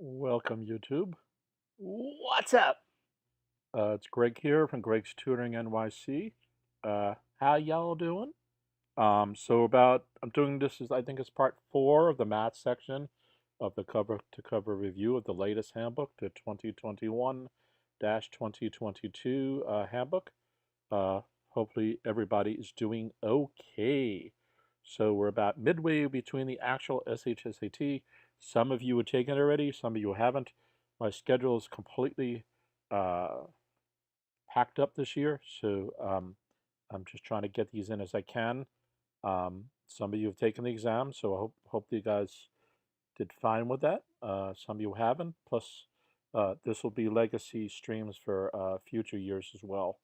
Welcome, YouTube. What's up? It's Greg here from GregsTutoringNYC. How y'all doing? I'm doing this as I think it's part 4 of the math section of the cover-to-cover review of the latest handbook, the 2021-2022 handbook. Hopefully everybody is doing okay. So we're about midway between the actual SHSAT. Some of you have taken it already, some of you haven't. My schedule is completely packed up this year, so I'm just trying to get these in as I can. Some of you have taken the exam, so I hope you guys did fine with that. Some of you haven't. Plus, this will be legacy streams for future years as well.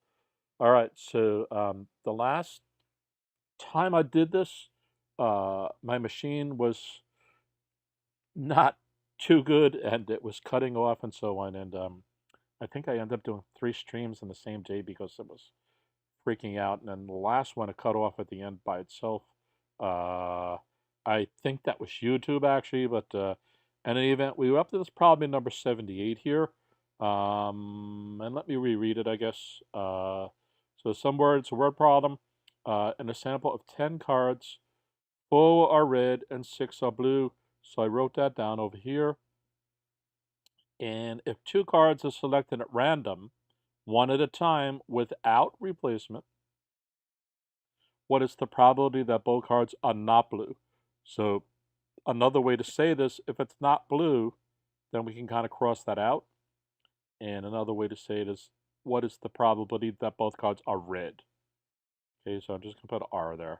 All right, so the last time I did this, my machine was not too good and it was cutting off and so on. And I think I ended up doing 3 streams in the same day because it was freaking out. And then the last one, it cut off at the end by itself. I think that was YouTube actually, but in any event, we were up to this problem number 78 here. And let me reread it, I guess. So some words, a word problem, in a sample of 10 cards, 4 are red and 6 are blue. So I wrote that down over here. And if 2 cards are selected at random, one at a time without replacement, what is the probability that both cards are not blue? So another way to say this, if it's not blue, then we can kind of cross that out. And another way to say it is, what is the probability that both cards are red? Okay, so I'm just going to put an R there.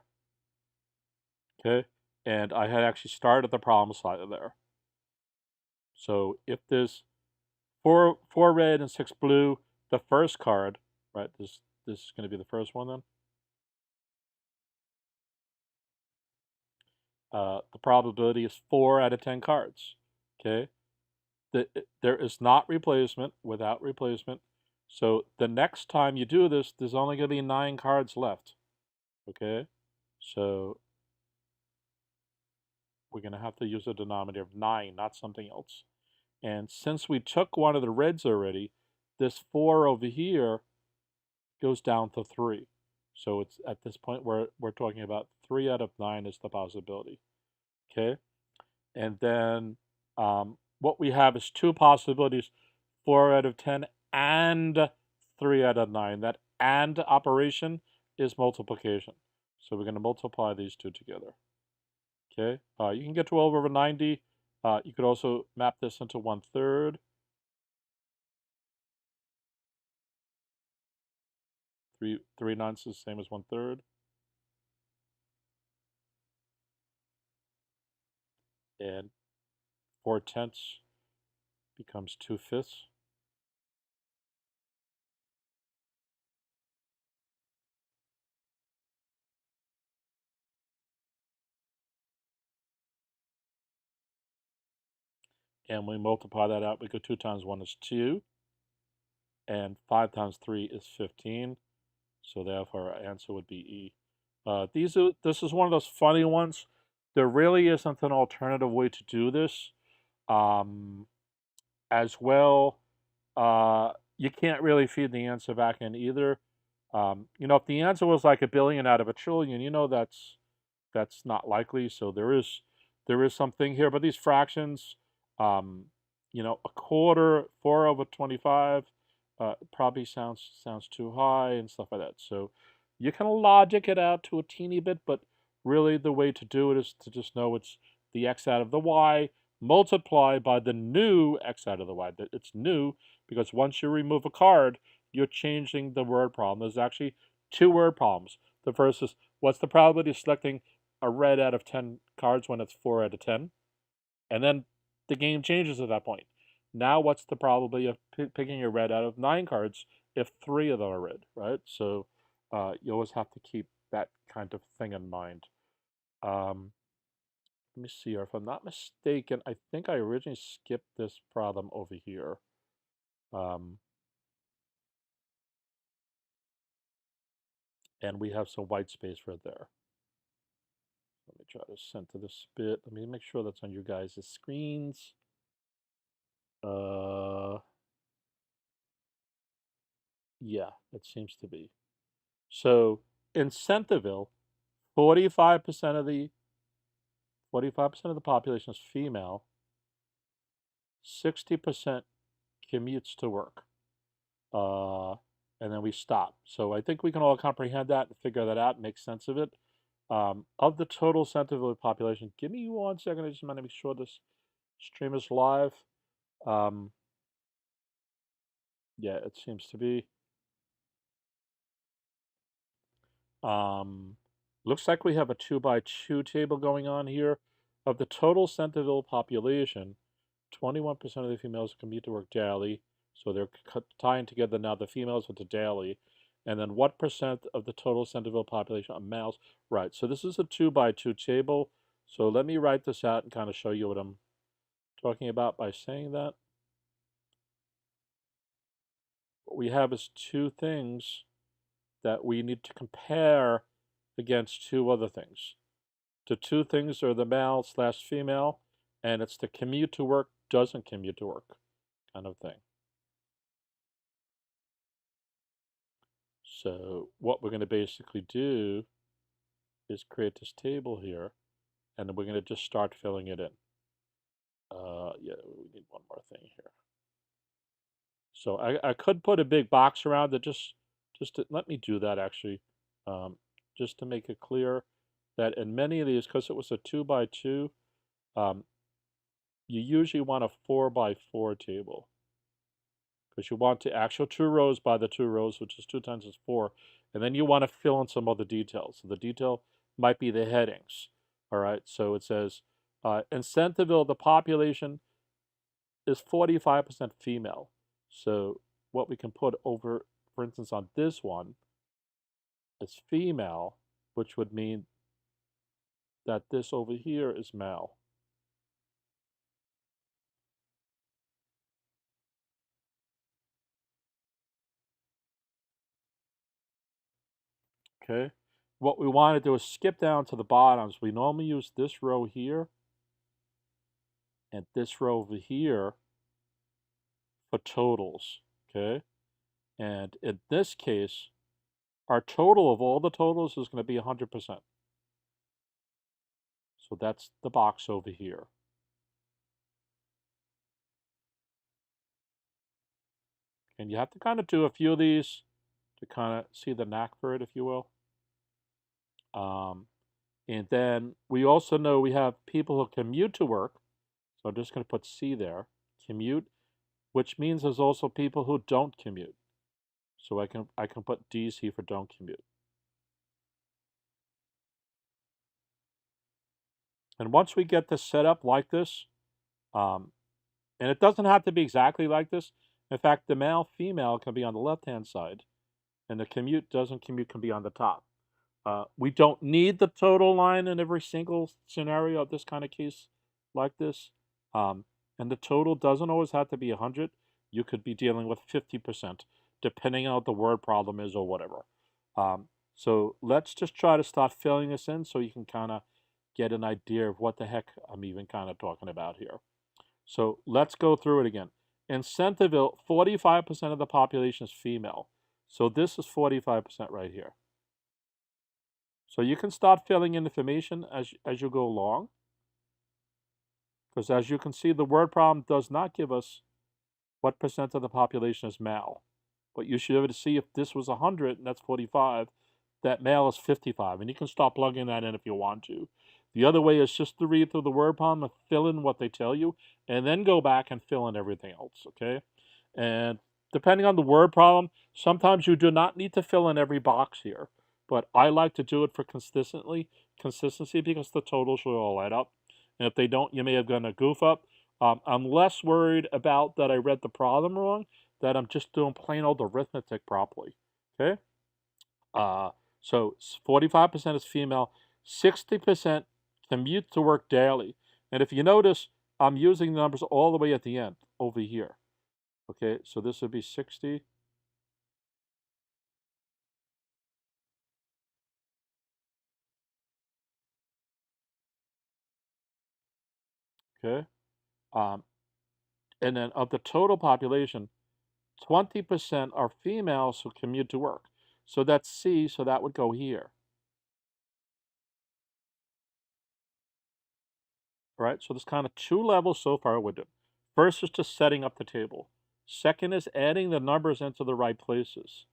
Okay, and I had actually started the problem side of there. So if there's four red and 6 blue, the first card, right, this is going to be the first one then. The probability is 4 out of 10 cards. Okay, there is not replacement without replacement. So the next time you do this, there's only going to be 9 cards left. Okay, so we're going to have to use a denominator of 9, not something else. And since we took one of the reds already, this 4 over here goes down to 3. So it's at this point where we're talking about 3 out of 9 is the possibility. Okay, and then what we have is 2 possibilities, 4 out of 10 and 3 out of 9. That and operation is multiplication. So we're going to multiply these 2 together. Okay, you can get 12 over 90. You could also map this into 1/3. 3 ninths is the same as 1/3. And 4/10 becomes 2/5. And we multiply that out, we go 2 times 1 is 2. And 5 times 3 is 15. So therefore our answer would be E. This is one of those funny ones. There really isn't an alternative way to do this. As well, you can't really feed the answer back in either. If the answer was like 1 billion out of 1 trillion, that's not likely. So there is something here, but these fractions, a quarter, 4 over 25, probably sounds too high and stuff like that. So you can logic it out to a teeny bit, but really the way to do it is to just know it's the x out of the y multiplied by the new x out of the y. It's new because once you remove a card, you're changing the word problem. There's actually 2 word problems. The first is, what's the probability of selecting a red out of 10 cards when it's 4 out of 10? And then the game changes at that point. Now what's the probability of picking a red out of 9 cards if 3 of them are red, right? So you always have to keep that kind of thing in mind. Let me see here. If I'm not mistaken, I think I originally skipped this problem over here. And we have some white space right there. Let me try to center this bit. Let me make sure that's on you guys' screens. Yeah, it seems to be. So in Centerville, 45% of the 45% of the population is female, 60% commutes to work. Uh, and then we stop. So I think we can all comprehend that and figure that out and make sense of it. Of the total Centerville population, give me 1 second. I just want to make sure this stream is live. Yeah, it seems to be. Looks like we have a 2x2 table going on here. Of the total Centerville population, 21% of the females commute to work daily. So they're tying together now the females with the daily. And then what percent of the total Centerville population are males? Right, so this is a 2x2 table. So let me write this out and kind of show you what I'm talking about by saying that. What we have is two things that we need to compare against two other things. The two things are the male/female, and it's the commute to work, doesn't commute to work kind of thing. So what we're going to basically do is create this table here, and then we're going to just start filling it in. Yeah, we need one more thing here. So I could put a big box around it, just to, let me do that actually, just to make it clear that in many of these, because it was a 2x2, you usually want a 4x4 table. Because you want the actual 2 rows by the 2 rows, which is 2 times is 4. And then you want to fill in some other details. So the detail might be the headings. All right, so it says, in Centerville, the population is 45% female. So what we can put over, for instance, on this one is female, which would mean that this over here is male. Okay, what we want to do is skip down to the bottoms. We normally use this row here and this row over here for totals, okay? And in this case, our total of all the totals is going to be 100%. So that's the box over here. And you have to kind of do a few of these to kind of see the knack for it, if you will. And then we also know we have people who commute to work. So I'm just going to put C there, commute, which means there's also people who don't commute. So I can put DC for don't commute. And once we get this set up like this, and it doesn't have to be exactly like this. In fact, the male, female can be on the left-hand side, and the commute, doesn't commute can be on the top. We don't need the total line in every single scenario of this kind of case like this. And the total doesn't always have to be 100. You could be dealing with 50%, depending on what the word problem is or whatever. So let's just try to start filling this in so you can kind of get an idea of what the heck I'm even kind of talking about here. So let's go through it again. In Centerville, 45% of the population is female. So this is 45% right here. So you can start filling in information as you go along. Because as you can see, the word problem does not give us what percent of the population is male. But you should be able to see if this was 100 and that's 45, that male is 55. And you can start plugging that in if you want to. The other way is just to read through the word problem and fill in what they tell you, and then go back and fill in everything else, okay? And depending on the word problem, sometimes you do not need to fill in every box here. But I like to do it for consistency, because the totals will all add up. And if they don't, you may have done a goof up. I'm less worried about that I read the problem wrong, that I'm just doing plain old arithmetic properly, okay? So 45% is female, 60% commute to work daily. And if you notice, I'm using the numbers all the way at the end over here. Okay, so this would be 60. Okay. And then of the total population, 20% are females who commute to work. So that's C, so that would go here. All right, so there's kind of two levels so far we're doing. First is just setting up the table. Second is adding the numbers into the right places.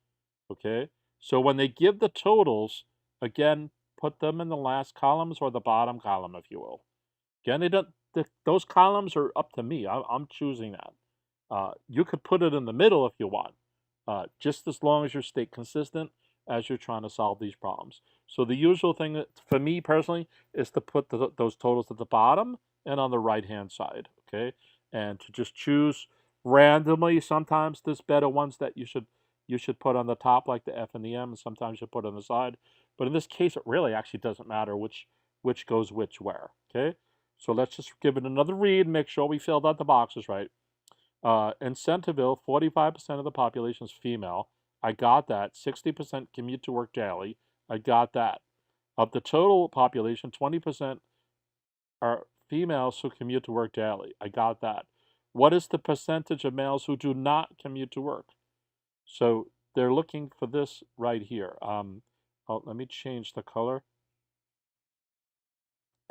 Okay, so when they give the totals, again, put them in the last columns or the bottom column, if you will. Again, those columns are up to me. I'm choosing that. You could put it in the middle if you want, just as long as you stay consistent as you're trying to solve these problems. So the usual thing for me personally is to put those totals at the bottom and on the right-hand side, okay? And to just choose randomly. Sometimes there's better ones that you should put on the top, like the F and the M, and sometimes you put on the side. But in this case, it really actually doesn't matter which goes which where, okay? So let's just give it another read, make sure we filled out the boxes right. In Centerville, 45% of the population is female. I got that. 60% commute to work daily. I got that. Of the total population, 20% are females who commute to work daily. I got that. What is the percentage of males who do not commute to work? So they're looking for this right here. Let me change the color.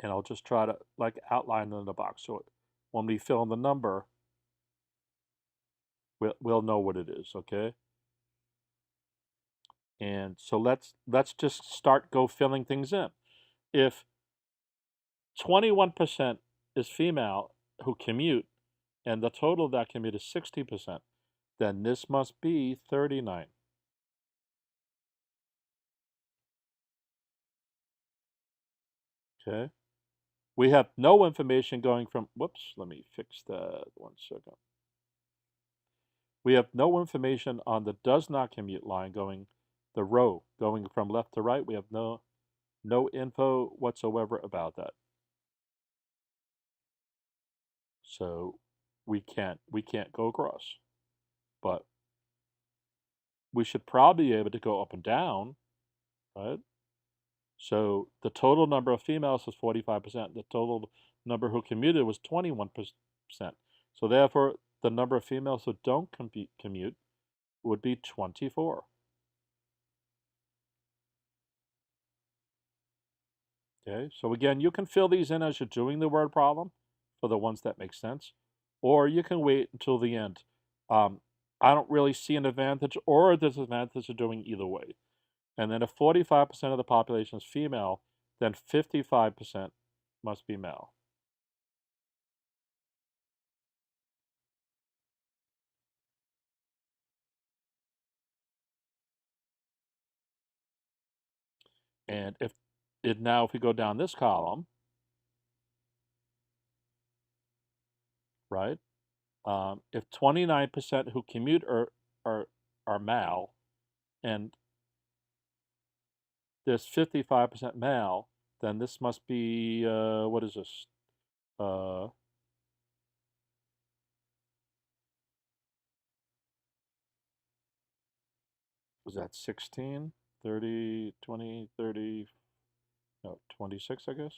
And I'll just try to like outline in the box. So when we fill in the number, we'll know what it is, okay? And so let's just start filling things in. If 21% is female who commute, and the total of that commute is 60%, then this must be 39. Okay? We have no information going from, whoops, let me fix that 1 second. We have no information on the does not commute line going, the row going from left to right. We have no info whatsoever about that. So we can't go across. But we should probably be able to go up and down, right? So the total number of females was 45%. The total number who commuted was 21%. So therefore, the number of females who don't commute would be 24. Okay, so again, you can fill these in as you're doing the word problem for the ones that make sense, or you can wait until the end. I don't really see an advantage or a disadvantage of doing either way. And then if 45% of the population is female, then 55% must be male. And if we go down this column, right? If 29% who commute are male, and there's 55% male, then this must be what is this? Was that 16, 30, 20, 30, no, 26, I guess?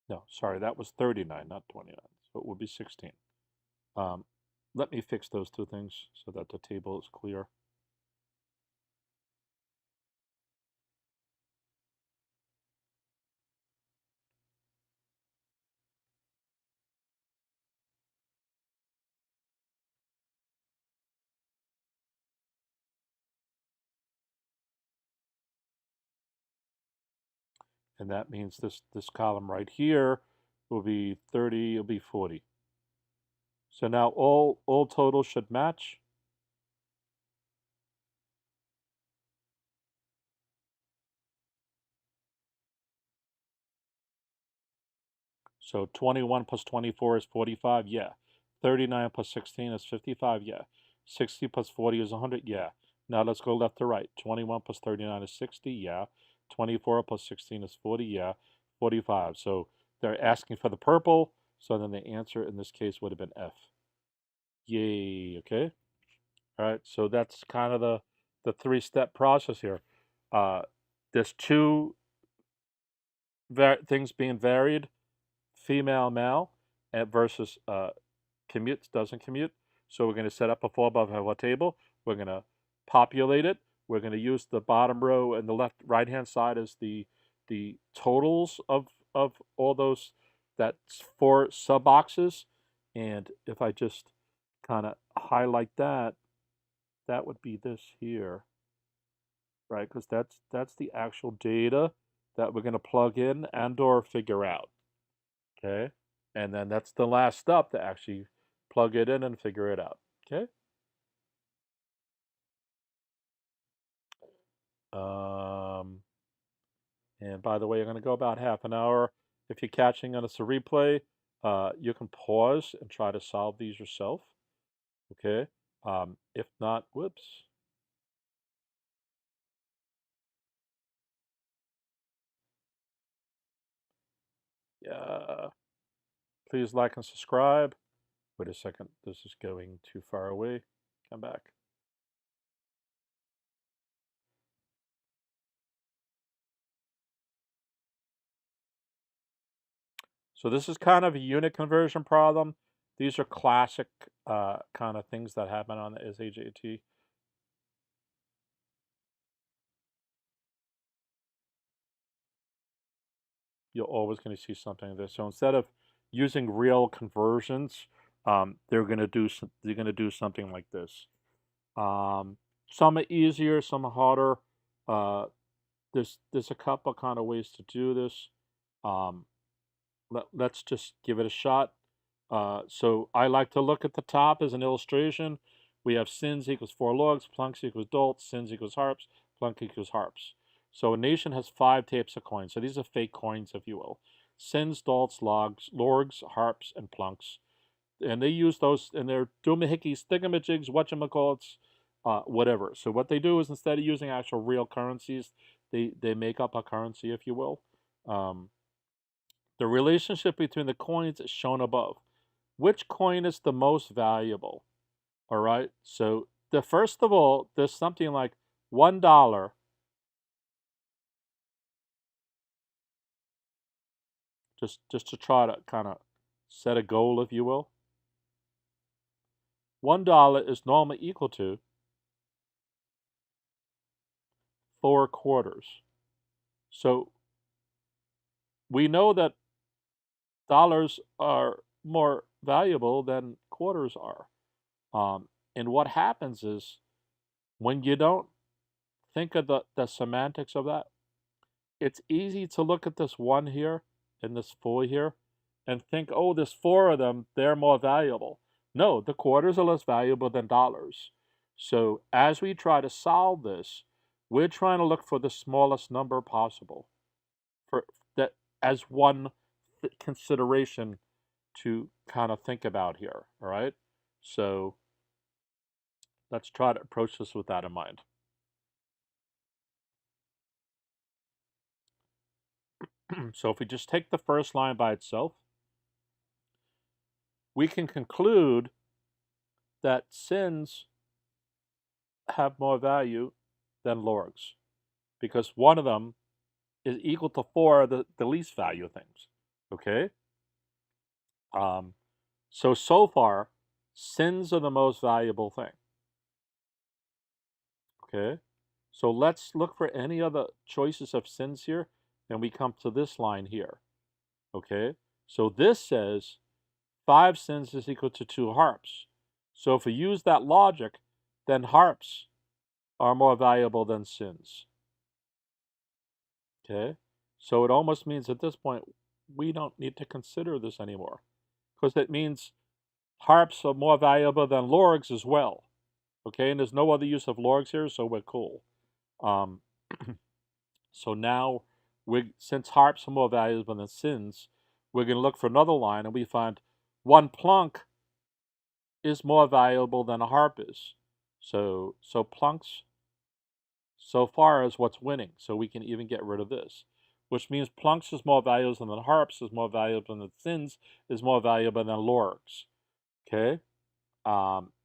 No, sorry, that was 39, not 29. So it would be 16. Let me fix those two things so that the table is clear. And that means this column right here will be 30, it'll be 40. So now all totals should match. So 21 plus 24 is 45, yeah. 39 plus 16 is 55, yeah. 60 plus 40 is 100, yeah. Now let's go left to right. 21 plus 39 is 60, yeah. 24 plus 16 is 40, yeah. 45. So they're asking for the purple, so then the answer in this case would have been F. Yay, okay. All right, so that's kind of the three-step process here. There's two things being varied, female, male, versus commutes, doesn't commute. So we're going to set up a 4-above table. We're going to populate it. We're going to use the bottom row and the right-hand side as the totals of all those, that's 4 sub boxes. And if I just kind of highlight that, that would be this here, right? Because that's the actual data that we're going to plug in and or figure out. Okay, and then that's the last step to actually plug it in and figure it out. Okay. And by the way, I'm going to go about half an hour. If you're catching on a replay, you can pause and try to solve these yourself. Okay. If not, whoops. Yeah. Please like and subscribe. Wait a second. This is going too far away. Come back. So this is kind of a unit conversion problem. These are classic kind of things that happen on the SHAT. You're always going to see something like this. So instead of using real conversions, they're going to do something like this. Some are easier, some are harder. There's a couple kind of ways to do this. Let's just give it a shot. So I like to look at the top as an illustration. We have sins equals 4 logs, plunks equals dolts, sins equals harps, plunk equals harps. So a nation has 5 types of coins. So these are fake coins, if you will. Sins, dolts, logs, lorgs, harps, and plunks. And they use those in their doomahickeys, thingamajigs, whatchamacallits, whatever. So what they do is instead of using actual real currencies, they make up a currency, if you will. The relationship between the coins is shown above. Which coin is the most valuable? All right. So first of all, there's something like $1. Just to try to kind of set a goal, if you will. $1 is normally equal to 4 quarters. So we know that dollars are more valuable than quarters are. And what happens is when you don't think of the semantics of that, it's easy to look at this 1 here and this 4 here and think, oh, there's 4 of them, they're more valuable. No, the quarters are less valuable than dollars. So as we try to solve this, we're trying to look for the smallest number possible for that as one consideration to kind of think about here. All right. So let's try to approach this with that in mind. So if we just take the first line by itself, we can conclude that sins have more value than lorgs because one of them is equal to 4 of the least value things. Okay. So far, sins are the most valuable thing. Okay. So let's look for any other choices of sins here, and we come to this line here. Okay. So this says 5 sins is equal to 2 harps. So if we use that logic, then harps are more valuable than sins. Okay. So it almost means at this point, we don't need to consider this anymore because it means harps are more valuable than lorgs as well. Okay. And there's no other use of lorgs here, so we're cool. So now, since harps are more valuable than sins, we're going to look for another line, and we find 1 plunk is more valuable than a harp is. So plunks so far is what's winning. So we can even get rid of this, which means plunks is more valuable than harps, is more valuable than sins, is more valuable than lorgs. Okay.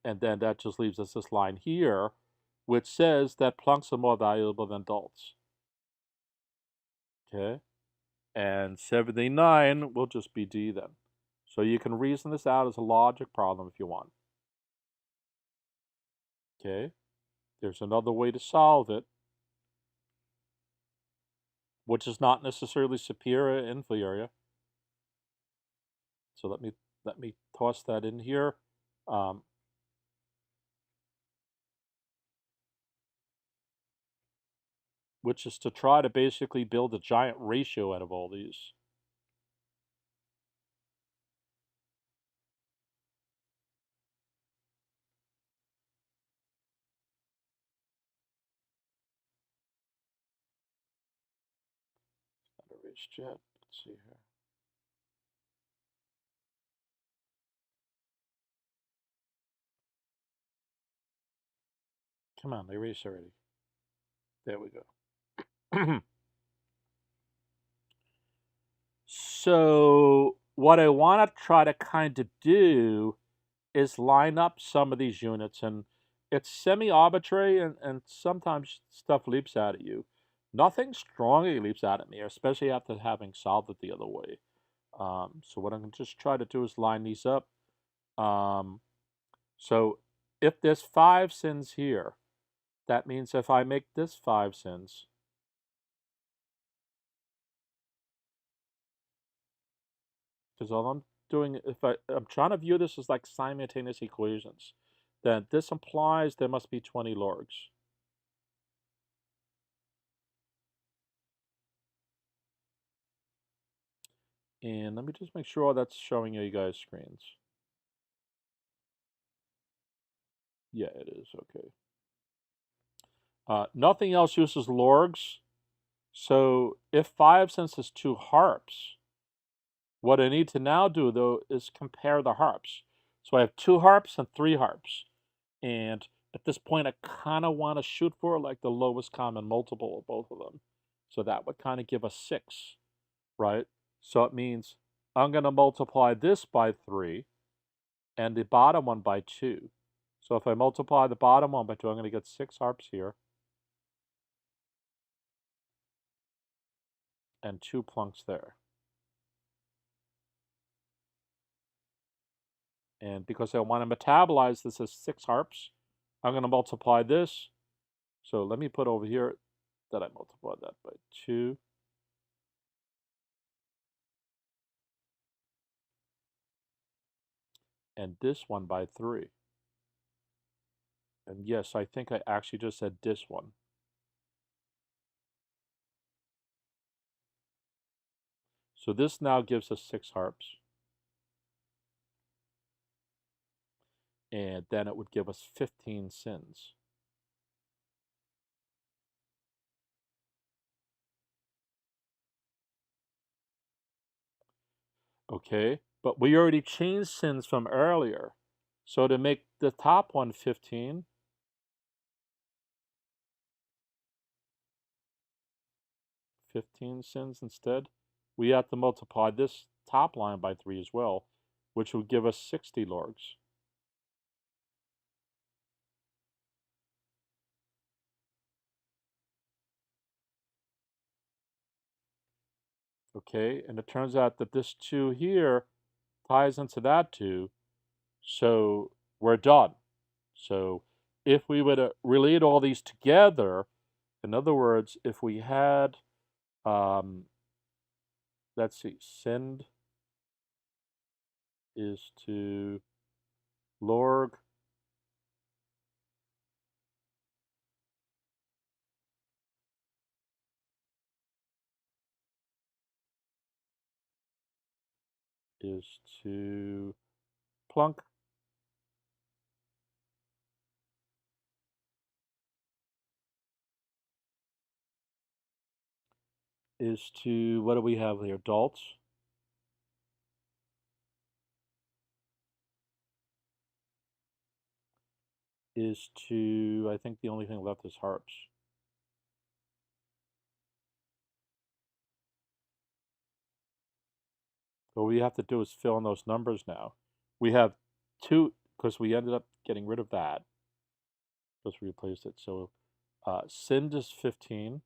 And then that just leaves us this line here, which says that plunks are more valuable than adults. Okay? And 79 will just be D then. So you can reason this out as a logic problem if you want. Okay? There's another way to solve it, which is not necessarily superior or inferior. So let me toss that in here. Which is to try to basically build a giant ratio out of all these. Not erased yet. Let's see here. Come on, they erased already. There we go. So what I want to try to kind of do is line up some of these units, and it's semi-arbitrary, and sometimes stuff leaps out at you. Nothing strongly leaps out at me, especially after having solved it the other way. So what I'm going to just try to do is line these up. So if there's 5 sins here, that means if I make this 5 sins, because all I'm doing, if I'm trying to view this as like simultaneous equations, then this implies there must be 20 logs. And let me just make sure that's showing you guys' screens. Yeah, it is, okay. Nothing else uses logs. So if 5 cents is 2 harps, what I need to now do, though, is compare the harps. So I have 2 harps and 3 harps. And at this point, I kind of want to shoot for like the lowest common multiple of both of them. So that would kind of give us 6, right? So it means I'm going to multiply this by 3 and the bottom one by 2. So if I multiply the bottom one by 2, I'm going to get 6 harps here and 2 plunks there. And because I want to metabolize this as 6 harps, I'm going to multiply this. So let me put over here that I multiplied that by 2. And this one by 3. And yes, I think I actually just said this one. So this now gives us 6 harps. And then it would give us 15 sins. Okay, but we already changed sins from earlier. So to make the top one 15, sins instead, we have to multiply this top line by 3 as well, which would give us 60 logs. Okay, and it turns out that this 2 here ties into that 2, so we're done. So if we were to relate all these together, in other words, if we had, let's see, send is to log is to plunk is to, what do we have here, adults? Is to, I think the only thing left is harps. What we have to do is fill in those numbers now. We have two because we ended up getting rid of that. Just replaced it. So SIND is 15.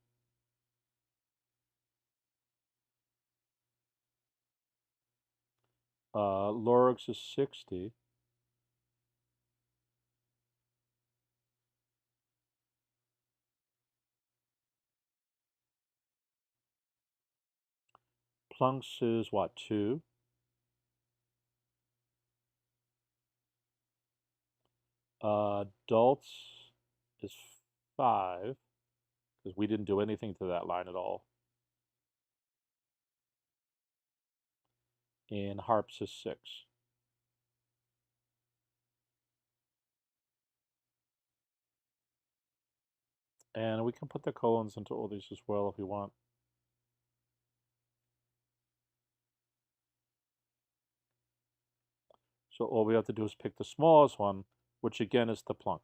Lorix is 60. Plunks is what, 2? Adults is 5, because we didn't do anything to that line at all. And harps is 6. And we can put the colons into all these as well if we want. So all we have to do is pick the smallest one, which again is the plunk.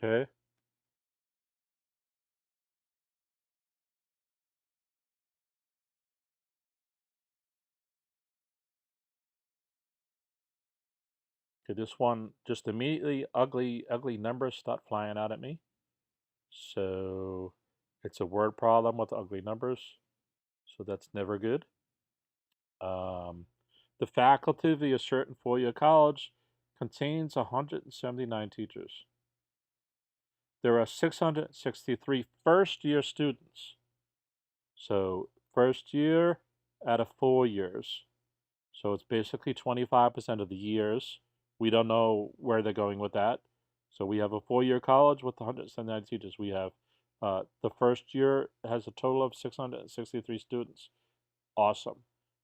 Okay. Okay, this one just immediately ugly numbers start flying out at me. So it's a word problem with ugly numbers. So that's never good. The faculty of a certain four-year college contains 179 teachers. There are 663 first-year students. So first year out of 4 years. So it's basically 25% of the years. We don't know where they're going with that. So we have a 4-year college with 179 teachers. We have the first year has a total of 663 students. Awesome.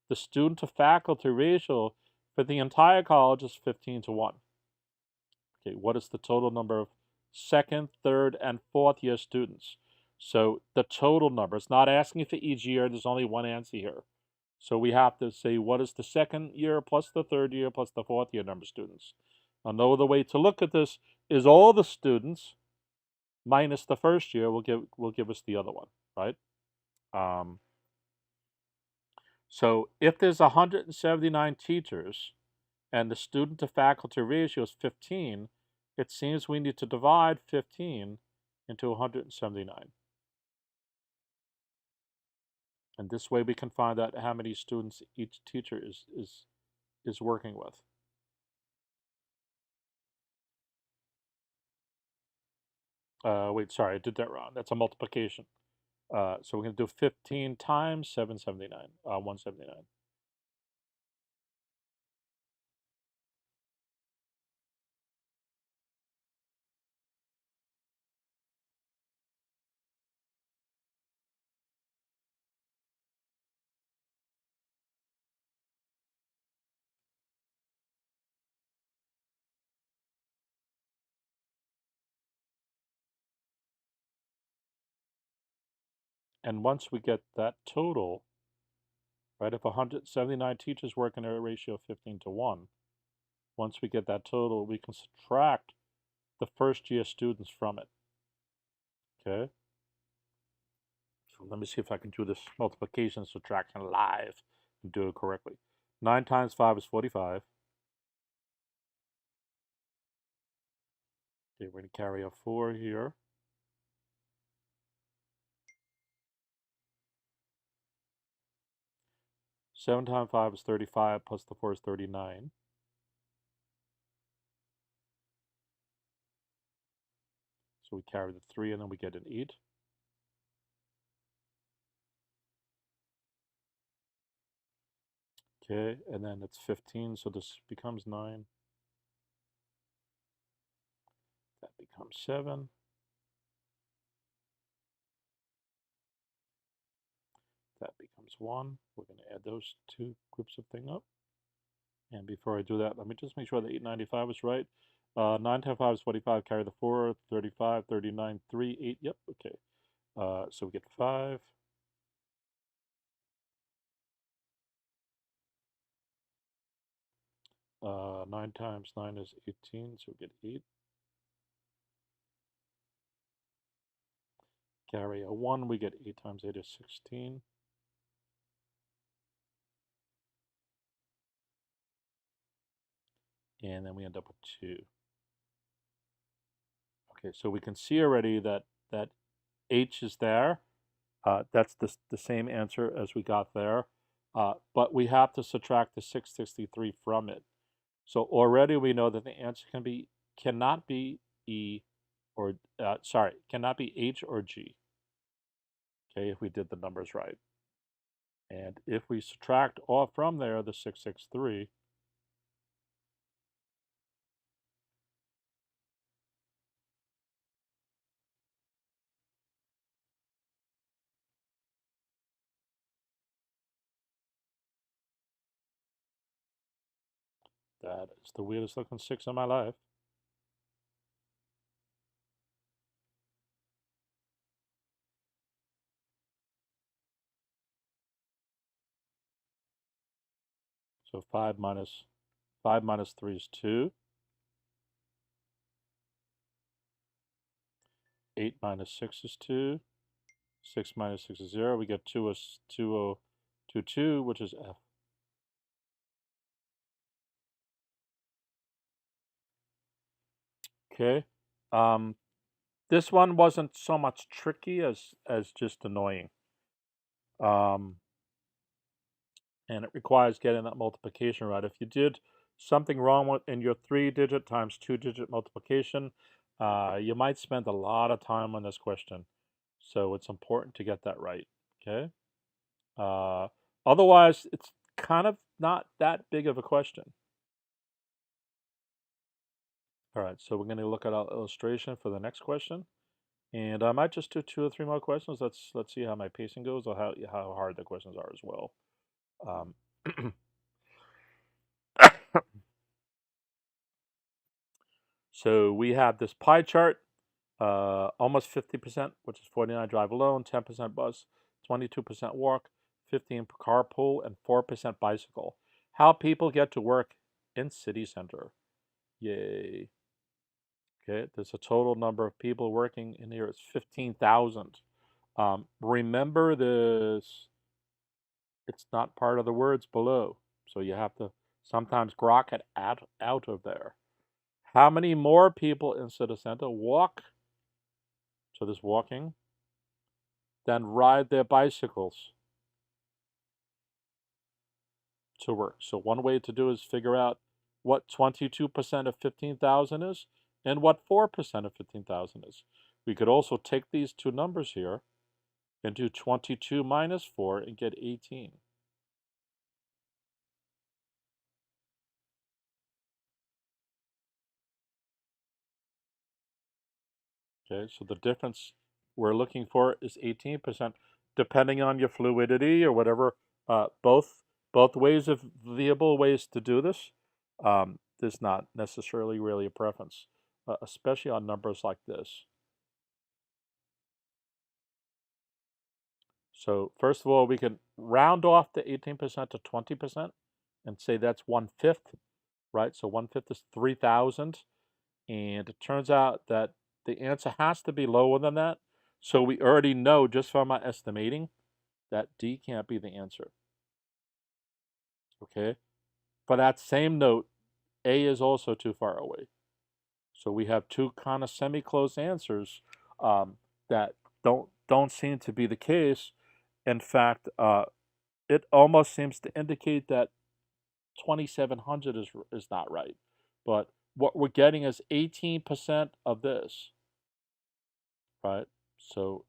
The student to faculty ratio for the entire college is 15 to 1. Okay, what is the total number of second, third, and fourth year students? So the total number, it's not asking for each year, there's only one answer here. So we have to say what is the second year plus the third year plus the fourth year number of students. Another way to look at this is all the students minus the first year will give us the other one, right? So if there's 179 teachers and the student to faculty ratio is 15, it seems we need to divide 15 into 179. And this way we can find out how many students each teacher is working with. Wait, sorry, I did that wrong. That's a multiplication. So we're going to do 15 times 779, 179. And once we get that total, right, if 179 teachers work in a ratio of 15 to 1, once we get that total, we can subtract the first year students from it. Okay? So let me see if I can do this multiplication subtraction live and do it correctly. 9 times 5 is 45. Okay, we're going to carry a 4 here. 7 times 5 is 35, plus the 4 is 39. So we carry the 3 and then we get an 8. Okay, and then it's 15, so this becomes 9. That becomes 7. That becomes 1. We're going to add those two groups of thing up. And before I do that, let me just make sure that 895 is right. 9 times 5 is 45, carry the 4, 35, 39, 3, 8. Yep, okay. So we get 5. Uh, 9 times 9 is 18, so we get 8. Carry a 1, we get 8 times 8 is 16. and then we end up with 2. Okay, so we can see already that H is there. That's the same answer as we got there, but we have to subtract the 663 from it. So already we know that the answer cannot be E or cannot be H or G. Okay, if we did the numbers right. And if we subtract off from there the 663, that is the weirdest looking 6 in my life. So 5 minus 3 is 2. 8 minus 6 is 2. 6 minus 6 is 0. We get 2022, which is F. Okay. This one wasn't so much tricky as just annoying. And it requires getting that multiplication right. If you did something wrong in your 3-digit times 2-digit multiplication, you might spend a lot of time on this question. So it's important to get that right, okay? Otherwise, it's kind of not that big of a question. All right, so we're going to look at our illustration for the next question. And I might just do 2 or 3 more questions. Let's see how my pacing goes or how hard the questions are as well. So we have this pie chart, almost 50%, which is 49 drive alone, 10% bus, 22% walk, 15 carpool, and 4% bicycle. How people get to work in city center. Yay. Okay, there's a total number of people working in here. It's 15,000. Remember this, it's not part of the words below. So you have to sometimes grok it out of there. How many more people in city center walk, so this walking, than ride their bicycles to work? So one way to do is figure out what 22% of 15,000 is and what 4% of 15,000 is. We could also take these two numbers here and do 22 minus 4 and get 18. Okay, so the difference we're looking for is 18%, depending on your fluidity or whatever. Both ways of viable ways to do this. There's not necessarily really a preference, especially on numbers like this. So first of all, we can round off the 18% to 20% and say that's 1/5, right? So 1/5 is 3,000. And it turns out that the answer has to be lower than that. So we already know just from our estimating that D can't be the answer. Okay? For that same note, A is also too far away. So we have two kind of semi-close answers that don't seem to be the case. In fact, it almost seems to indicate that 2,700 is not right. But what we're getting is 18% of this, right? So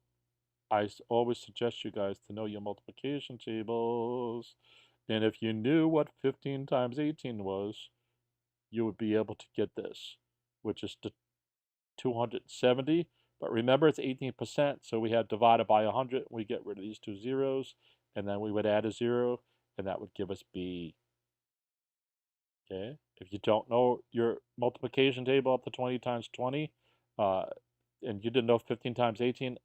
I always suggest you guys to know your multiplication tables. And if you knew what 15 times 18 was, you would be able to get this, which is the 270. But remember, it's 18%, so we have divided by 100. We get rid of these two zeros, and then we would add a 0, and that would give us B. Okay? If you don't know your multiplication table up to 20 times 20, and you didn't know 15 times 18,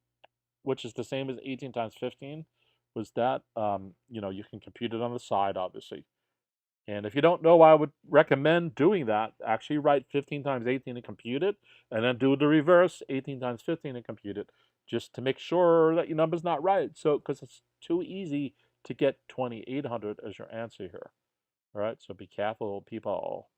which is the same as 18 times 15, was that, you can compute it on the side, obviously. And if you don't know, I would recommend doing that. Actually write 15 times 18 and compute it, and then do the reverse, 18 times 15 and compute it, just to make sure that your number's not right. So, because it's too easy to get 2,800 as your answer here. All right, so be careful, people.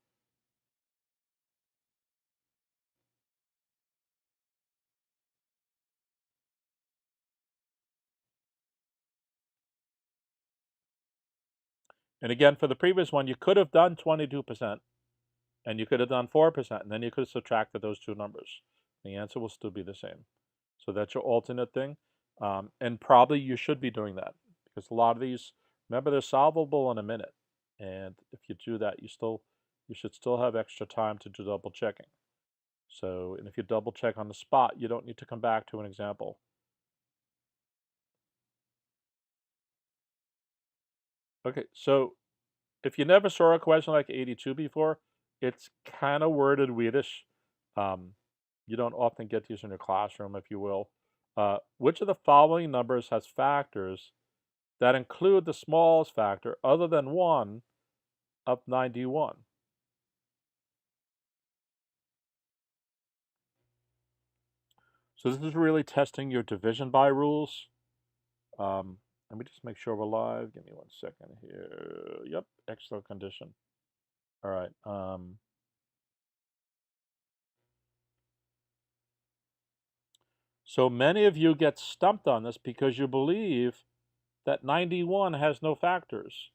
And again, for the previous one, you could have done 22%, and you could have done 4%, and then you could have subtracted those two numbers. The answer will still be the same. So that's your alternate thing. And probably you should be doing that, because a lot of these, remember, they're solvable in a minute. And if you do that, you should still have extra time to do double checking. So, and if you double check on the spot, you don't need to come back to an example. Okay, so if you never saw a question like 82 before, it's kind of worded weirdish. You don't often get these in your classroom, if you will. Which of the following numbers has factors that include the smallest factor other than 1 of 91? So this is really testing your division by rules. Let me just make sure we're live. Give me 1 second here. Yep, excellent condition. All right. So many of you get stumped on this because you believe that 91 has no factors.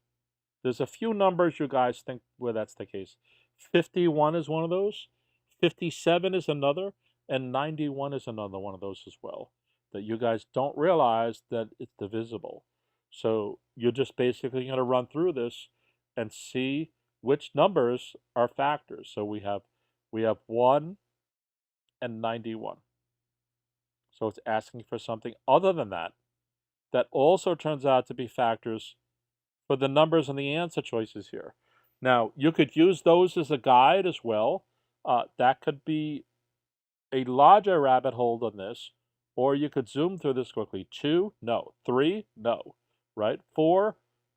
There's a few numbers you guys think where that's the case. 51 is one of those, 57 is another, and 91 is another one of those as well, that you guys don't realize that it's divisible. So you're just basically going to run through this and see which numbers are factors. So we have 1 and 91. So it's asking for something other than that, that also turns out to be factors for the numbers and the answer choices here. Now, you could use those as a guide as well. That could be a larger rabbit hole than this, or you could zoom through this quickly. 2, no. 3, no. Right? 4,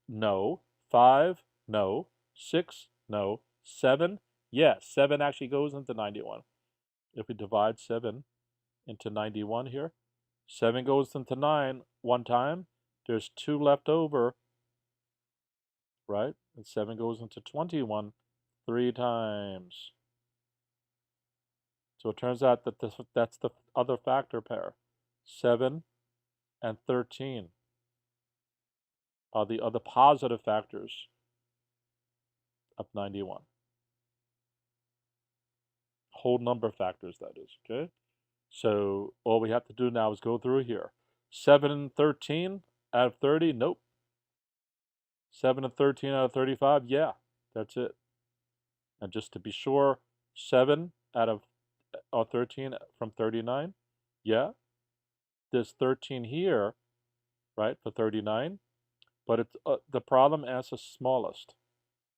no. 5, no. 6, no. 7, yes. 7 actually goes into 91. If we divide 7 into 91 here, 7 goes into 9 one time. There's 2 left over, right? And 7 goes into 21 3 times. So it turns out that that's the other factor pair. 7 and 13 are the other positive factors of 91. Whole number factors, that is, okay? So all we have to do now is go through here. 7 and 13 out of 30, nope. 7 and 13 out of 35, yeah, that's it. And just to be sure, 7 out of 13 from 39, yeah. There's 13 here, right, for 39, but it's the problem asks the smallest.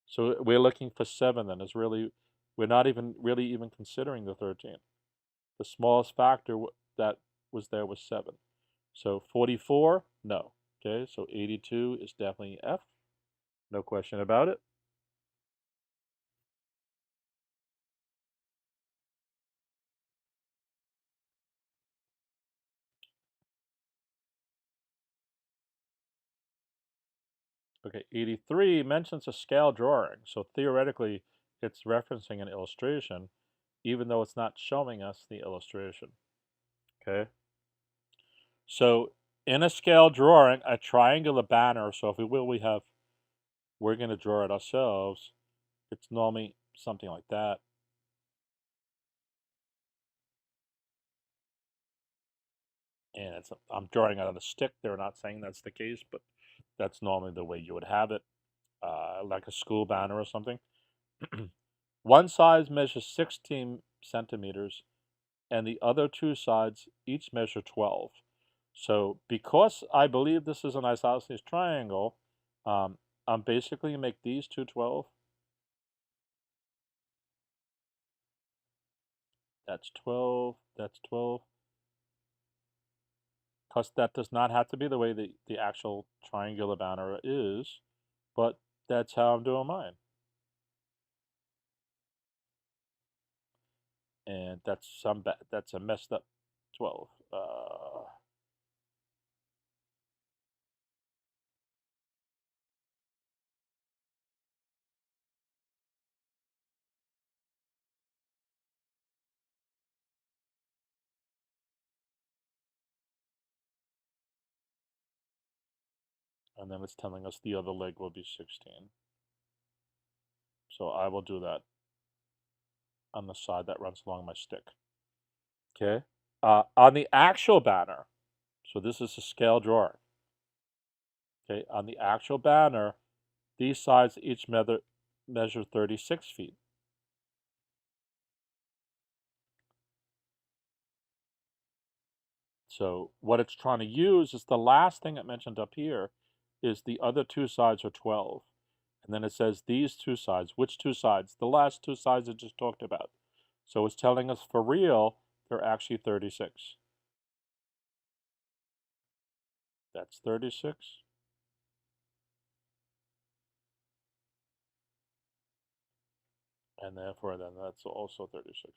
So we're looking for 7 then. Is really, we're not even really even considering the 13. The smallest factor that was there was 7. So 44, no. Okay, so 82 is definitely F. No question about it. Okay, 83 mentions a scale drawing. So theoretically, it's referencing an illustration, even though it's not showing us the illustration. Okay. So in a scale drawing, a triangular banner, so if we will, we're going to draw it ourselves. It's normally something like that. And I'm drawing it on a stick. They're not saying that's the case, but that's normally the way you would have it, like a school banner or something. One side measures 16 centimeters, and the other two sides each measure 12. So because I believe this is an isosceles triangle, I'm basically going to make these two 12. That's 12. That's 12. Because that does not have to be the way the actual triangular banner is, but that's how I'm doing mine. And that's a messed up 12. And then it's telling us the other leg will be 16. So I will do that on the side that runs along my stick. Okay. On the actual banner, so this is a scale drawing. Okay. On the actual banner, these sides each measure 36 feet. So what it's trying to use is the last thing it mentioned up here is the other two sides are 12. And then it says these two sides. Which two sides? The last two sides I just talked about. So it's telling us for real, they're actually 36. That's 36. And therefore, then that's also 36.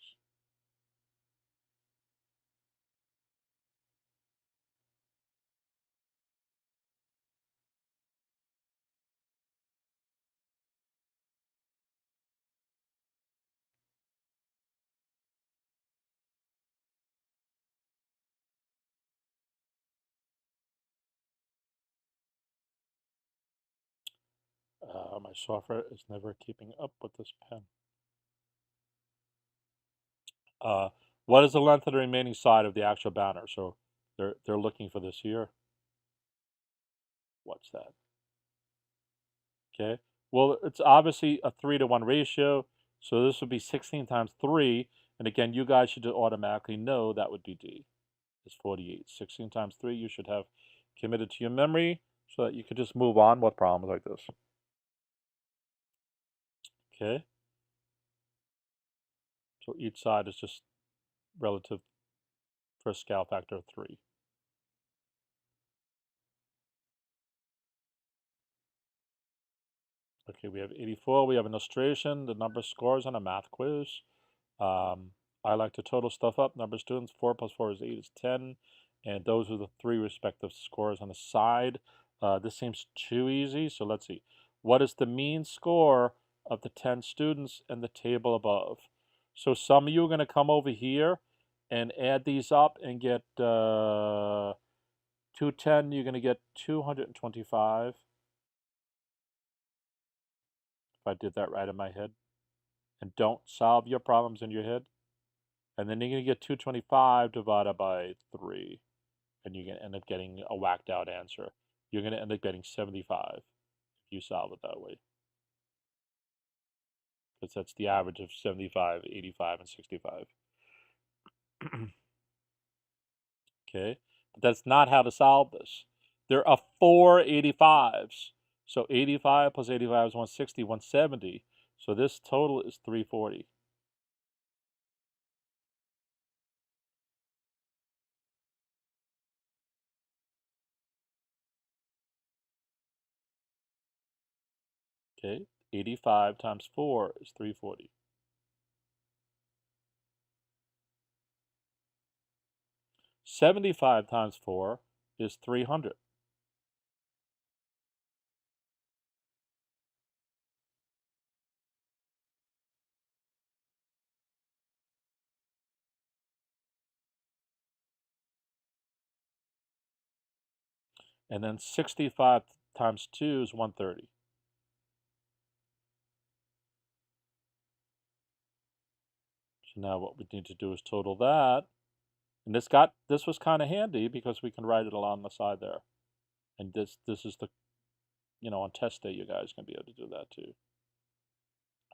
My software is never keeping up with this pen. What is the length of the remaining side of the actual banner? So they're looking for this here. What's that? Okay. Well, it's obviously a 3-to-1 ratio. So this would be 16 times 3. And again, you guys should automatically know that would be D. It's 48. 16 times 3 you should have committed to your memory so that you could just move on with problems like this. Okay. So each side is just relative for a scale factor of 3. Okay, we have 84. We have an illustration, the number of scores on a math quiz. I like to total stuff up. Number of students, 4 plus 4 is 8 is 10. And those are the 3 respective scores on the side. This seems too easy, so let's see. What is the mean score of the 10 students in the table above? So some of you are going to come over here and add these up and get 210. You're going to get 225. If I did that right in my head. And don't solve your problems in your head. And then you're going to get 225 divided by 3. And you're going to end up getting a whacked out answer. You're going to end up getting 75 if you solve it that way. Because that's the average of 75, 85, and 65. Okay? But that's not how to solve this. There are 4 85s. So 85 plus 85 is 160, 170. So this total is 340. Okay? 85 times 4 is 340. 75 times 4 is 300. And then 65 times 2 is 130. So now what we need to do is total that. And this was kind of handy because we can write it along the side there. And this is the, on test day, you guys can be able to do that too.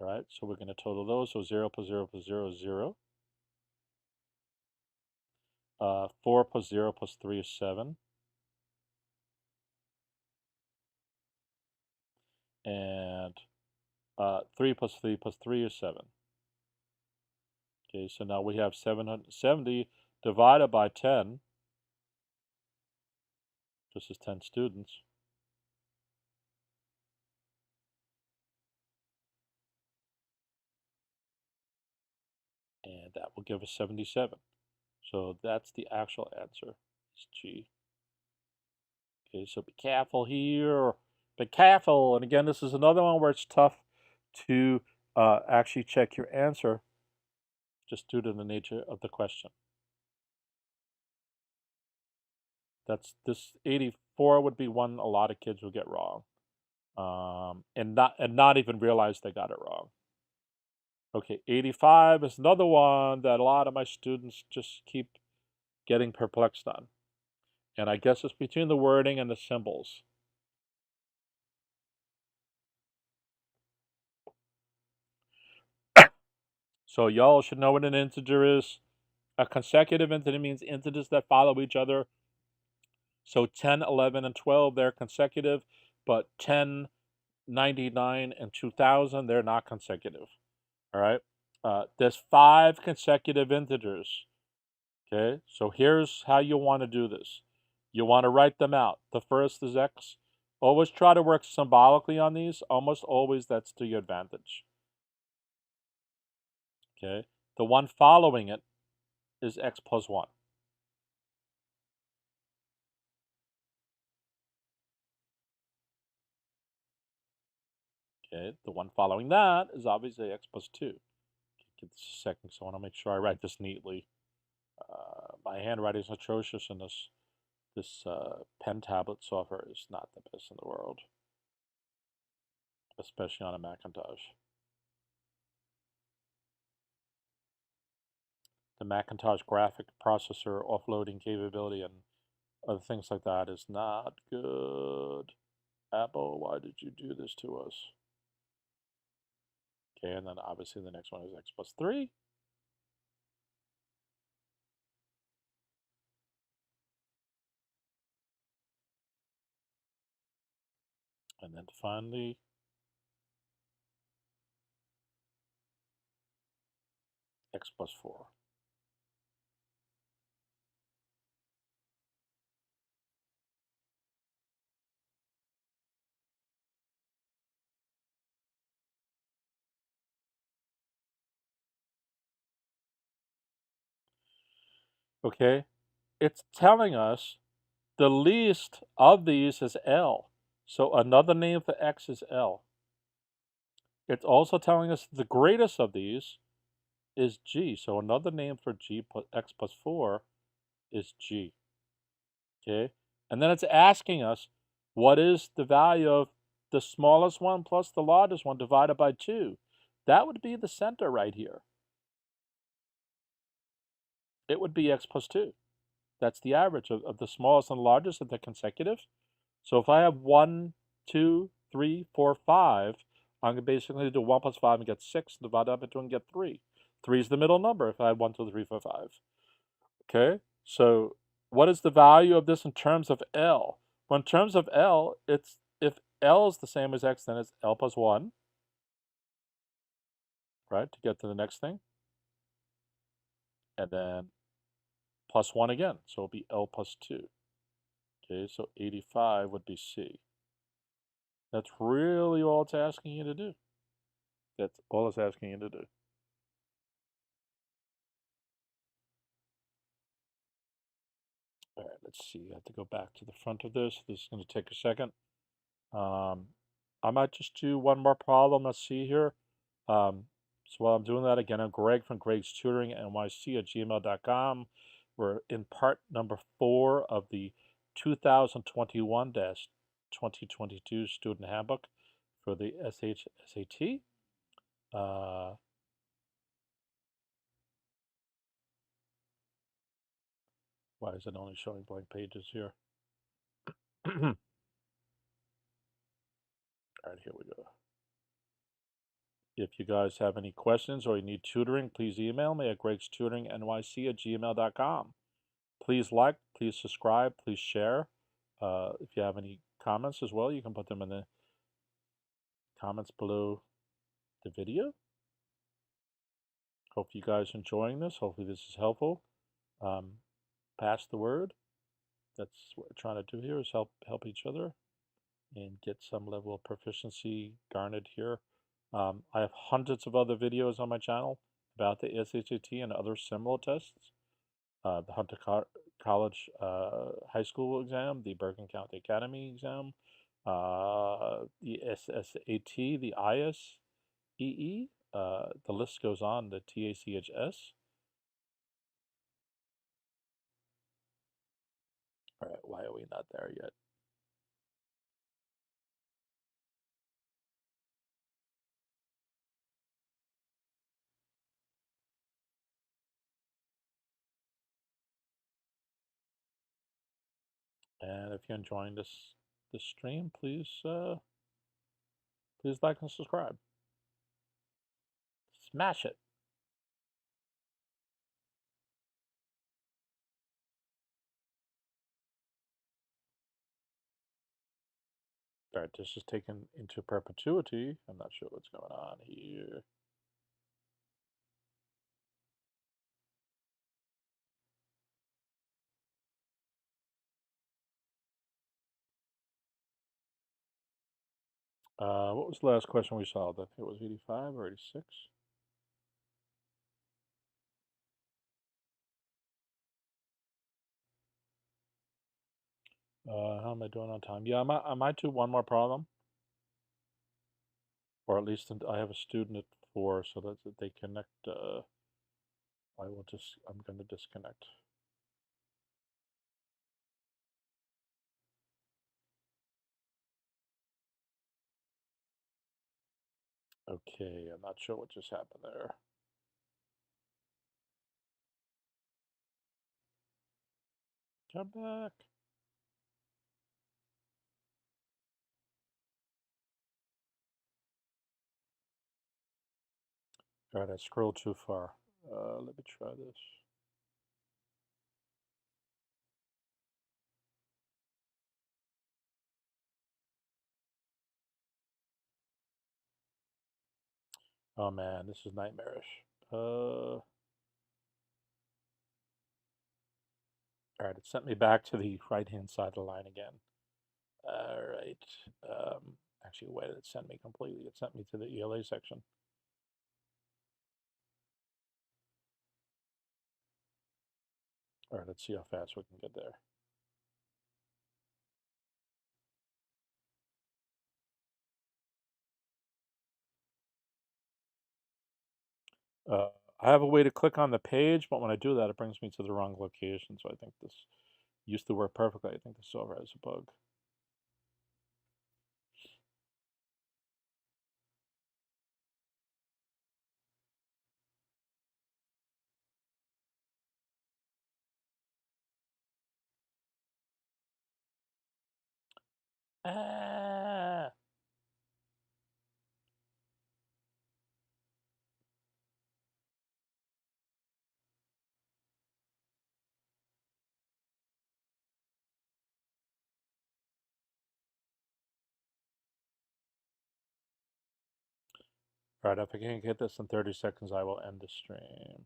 All right, so we're going to total those. So 0 plus 0 plus 0 is 0. 4 plus 0 plus 3 is 7. And 3 plus 3 plus 3 is 7. Okay, so now we have 770 divided by 10. This is 10 students. And that will give us 77. So that's the actual answer. It's G. Okay, so be careful here. Be careful. And again, this is another one where it's tough to actually check your answer just due to the nature of the question. That's this 4 would be one a lot of kids would get wrong, and not even realize they got it wrong. Okay, 85 is another one that a lot of my students just keep getting perplexed on. And I guess it's between the wording and the symbols. So y'all should know what an integer is. A consecutive integer means integers that follow each other. So 10, 11, and 12, they're consecutive, but 10, 99, and 2000, they're not consecutive. All right? There's 5 consecutive integers. Okay, so here's how you want to do this. You want to write them out. The first is x. Always try to work symbolically on these. Almost always that's to your advantage. Okay, the one following it is x plus 1. Okay, the one following that is obviously x plus 2. Give this a second, so I want to make sure I write this neatly. My handwriting is atrocious, and this pen tablet software is not the best in the world, especially on a Macintosh. The Macintosh graphic processor offloading capability and other things like that is not good. Apple, why did you do this to us? Okay, and then obviously the next one is x plus 3. And then finally, x plus 4. Okay, it's telling us the least of these is L. So another name for x is L. It's also telling us the greatest of these is G. So another name for G plus x plus 4 is G. Okay, and then it's asking us what is the value of the smallest one plus the largest one divided by 2. That would be the center right here. It would be x plus 2. That's the average of the smallest and largest if they're consecutive. So if I have 1, 2, 3, 4, 5, I'm going to basically do 1 plus 5 and get 6, divide that by 2 and get 3. 3 is the middle number if I have 1, 2, 3, 4, 5. Okay, so what is the value of this in terms of L? Well, in terms of L, it's if L is the same as x, then it's L plus 1, right, to get to the next thing. And then plus 1 again, so it'll be L plus 2. Okay, so 85 would be C. That's really all it's asking you to do. That's all it's asking you to do. All right, let's see. I have to go back to the front of this. This is going to take a second. I might just do one more problem. Let's see here. So while I'm doing that, again, I'm Greg from GregsTutoringNYC at gmail.com. We're in part number 4 of the 2021-2022 Student Handbook for the SHSAT. Why is it only showing blank pages here? All right, here we go. If you guys have any questions or you need tutoring, please email me at GregsTutoringNYC at gmail.com. Please like, please subscribe, please share. If you have any comments as well, you can put them in the comments below the video. Hope you guys are enjoying this. Hopefully this is helpful. Pass the word. That's what we're trying to do here, is help each other and get some level of proficiency garnered here. I have hundreds of other videos on my channel about the SHSAT and other similar tests. The Hunter College High School exam, the Bergen County Academy exam, the SSAT, the ISEE, the list goes on, the TACHS. All right, why are we not there yet? And if you're enjoying this stream, please please like and subscribe. Smash it. All right, this is taken into perpetuity. I'm not sure what's going on here. What was the last question we solved? I think it was 85 or 86. How am I doing on time? Yeah, I might do one more problem. Or at least I have a student at 4, so that they connect. I'm going to disconnect. Okay, I'm not sure what just happened there. Come back. All right, I scrolled too far. Let me try this. Oh man, this is nightmarish. All right, it sent me back to the right-hand side of the line again. All right. Actually, why did it send me completely? It sent me to the ELA section. All right, let's see how fast we can get there. I have a way to click on the page, but when I do that, it brings me to the wrong location. So I think this used to work perfectly. I think the server has a bug. Ah. All right, if I can't get this in 30 seconds, I will end the stream.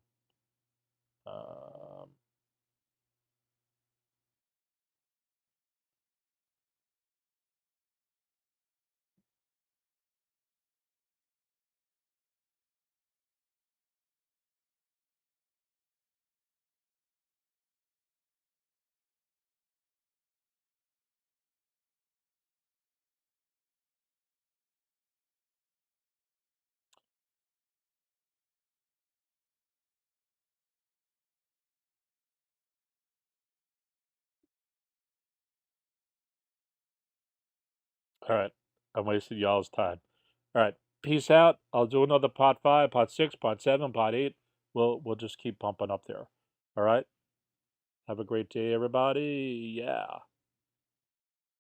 All right, I wasted y'all's time. All right, peace out. I'll do another part 5, part 6, part 7, part 8. We'll just keep pumping up there. All right. Have a great day, everybody. Yeah.